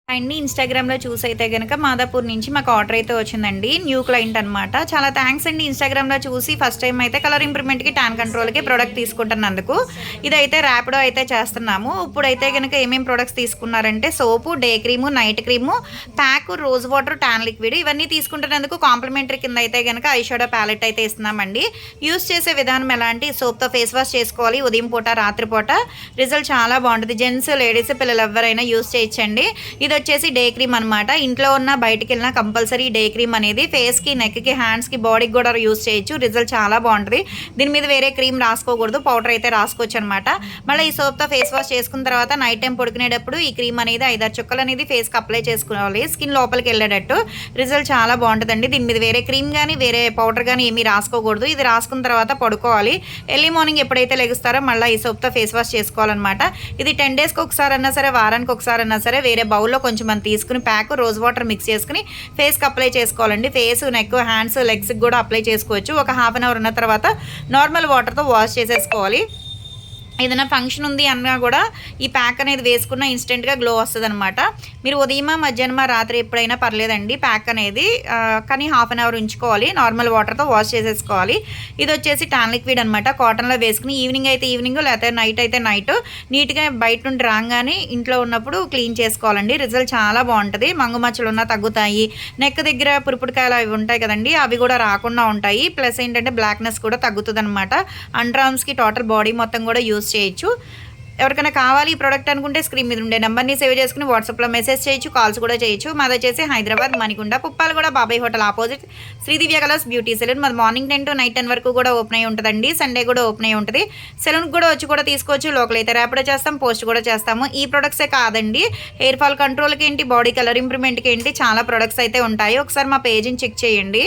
అండి ఇన్‌స్టాగ్రామ్‌లో చూసైతే గనక మాదాపూర్ నుంచి మాకు ఆర్డర్ అయితే వచ్చిందండి. న్యూ క్లయింట్ అనమాట. చాలా థాంక్స్ అండి ఇన్‌స్టాగ్రామ్‌లో చూసి ఫస్ట్ టైమ్ అయితే కలర్ ఇంప్రూవ్‌మెంట్‌కి, టాన్ కంట్రోల్‌కి ప్రొడక్ట్ తీసుకుంటున్నందుకు. ఇదైతే ర్యాపిడో అయితే చేస్తున్నాము. ఇప్పుడైతే గనక ఏమేం ప్రొడక్ట్స్ తీసుకున్నారంటే soap, day cream, night cream, pack, rose water, tan liquid ఇవన్నీ తీసుకుంటున్నందుకు కాంప్లిమెంటరీ కింద అయితే గనక ఐ షాడో ప్యాలెట్ అయితే ఇస్తున్నామండి. యూజ్ చేసే విధానం ఎలా అంటే సోప్‌తో ఫేస్ వాష్ చేసుకోవాలి ఉదయం పూట, రాత్రి పూట. రిజల్ట్ చాలా బావుంటది. జెంట్స్, లేడీస్, పిల్లలు ఎవ్వరైనా యూజ్ చేయొచ్చండి. ఇదొచ్చేసి డే క్రీమ్ అనమాట. ఇంట్లో ఉన్న బయటికెళ్ళినా కంపల్సరీ డే క్రీమ్ అనేది ఫేస్‌కి, నెక్‌కి, హ్యాండ్స్‌కి, బాడీకి గూడా యూజ్ చేయొచ్చు. రిజల్ట్ చాలా బావుంటది. దీని మీద వేరే క్రీమ్ రాసుకోకూడదు. పౌడర్ అయితే రాసుకోవచ్చనమాట. మళ్ళీ ఈ సోప్‌తో ఫేస్ వాష్ చేసుకున్న తర్వాత నైట్ టైం పడుకునేటప్పుడు ఈ క్రీమ్ అనేది 5, 6 చుక్కలనేది ఫేస్‌కి అప్లై చేసుకోవాలి. స్కిన్ లోపలికెళ్ళేటట్టు. రిజల్ట్ చాలా బావుంటదండి. దీని మీద వేరే క్రీమ్ గానీ, వేరే పౌడర్ గానీ ఏమీ రాసుకోకూడదు. ఇది రాసుకున్న తర్వాత పడుకోవాలి. ఎర్లీ మార్నింగ్ ఎప్పుడైతే లెగుస్తారో మళ్ళీ ఈ సోప్‌తో ఫేస్ వాష్ చేసుకోవాలనమాట. ఇది 10 డేస్‌కి ఒకసారన్నా సరే, వారానికి ఒకసారన్నా సరే వేరే బౌల్‌లో కొంచెం మనం తీసుకుని ప్యాక్ రోజ్ వాటర్ మిక్స్ చేసుకుని ఫేస్కి అప్లై చేసుకోవాలండి. ఫేస్, నెక్, హ్యాండ్స్, లెగ్స్కి కూడా అప్లై చేసుకోవచ్చు. ఒక హాఫ్ అన్ అవర్ ఉన్న తర్వాత నార్మల్ వాటర్తో వాష్ చేసేసుకోవాలి. ఏదైనా ఫంక్షన్ ఉంది అన్నా కూడా ఈ ప్యాక్ అనేది వేసుకున్న ఇన్స్టెంట్గా గ్లో వస్తుందనమాట. మీరు ఉదయమా, మధ్యాహ్నమా, రాత్రి ఎప్పుడైనా పర్లేదండి ప్యాక్ అనేది. కానీ హాఫ్ అన్ అవర్ ఉంచుకోవాలి. నార్మల్ వాటర్తో వాష్ చేసేసుకోవాలి. ఇది వచ్చేసి టాన్ లిక్విడ్ అనమాట. కాటన్లో వేసుకుని ఈవినింగ్ అయితే ఈవినింగ్, లేకపోతే నైట్ అయితే నైట్ నీట్గా బయట నుండి రాగానే ఇంట్లో ఉన్నప్పుడు క్లీన్ చేసుకోవాలండి. రిజల్ట్ చాలా బాగుంటుంది. మంగు మచ్చలు ఉన్నా తగ్గుతాయి. నెక్ దగ్గర పురుపుడికాయలు అవి ఉంటాయి కదండి, అవి కూడా రాకుండా ఉంటాయి. ప్లస్ ఏంటంటే బ్లాక్నెస్ కూడా తగ్గుతుంది అనమాట. అండర్ ఆర్మ్స్కి టోటల్ బాడీ మొత్తం కూడా యూజ్ చేయొచ్చు. ఎవరికైనా కావాలి ఈ ప్రోడక్ట్ అనుకుంటే స్క్రీన్ మీద ఉండే నెంబర్ని సేవ్ చేసుకుని వాట్సాప్లో మెసేజ్ చేయొచ్చు, కాల్స్ కూడా చేయొచ్చు. మాది వచ్చేసి Hyderabad Manikonda, Puppalaguda, Babai hotel opposite Sridivya colours beauty salon. మాది మార్నింగ్ 10 to నైట్ 10 వరకు కూడా ఓపెన్ అయి ఉంటుందండి. సండే కూడా ఓపెన్ అయి ఉంటుంది. సెలూన్కి కూడా వచ్చి కూడా తీసుకోవచ్చు. లోకల్ అయితే ర్యాపిడో చేస్తాం, పోస్ట్ కూడా చేస్తాము. ఈ ప్రొడక్ట్సే కాదండి, హెయిర్ ఫాల్ కంట్రోల్కి ఏంటి, బాడీ కలర్ ఇంప్రూవ్మెంట్కి ఏంటి, చాలా ప్రొడక్ట్స్ అయితే ఉంటాయి. ఒకసారి మా పేజ్ని చెక్ చేయండి.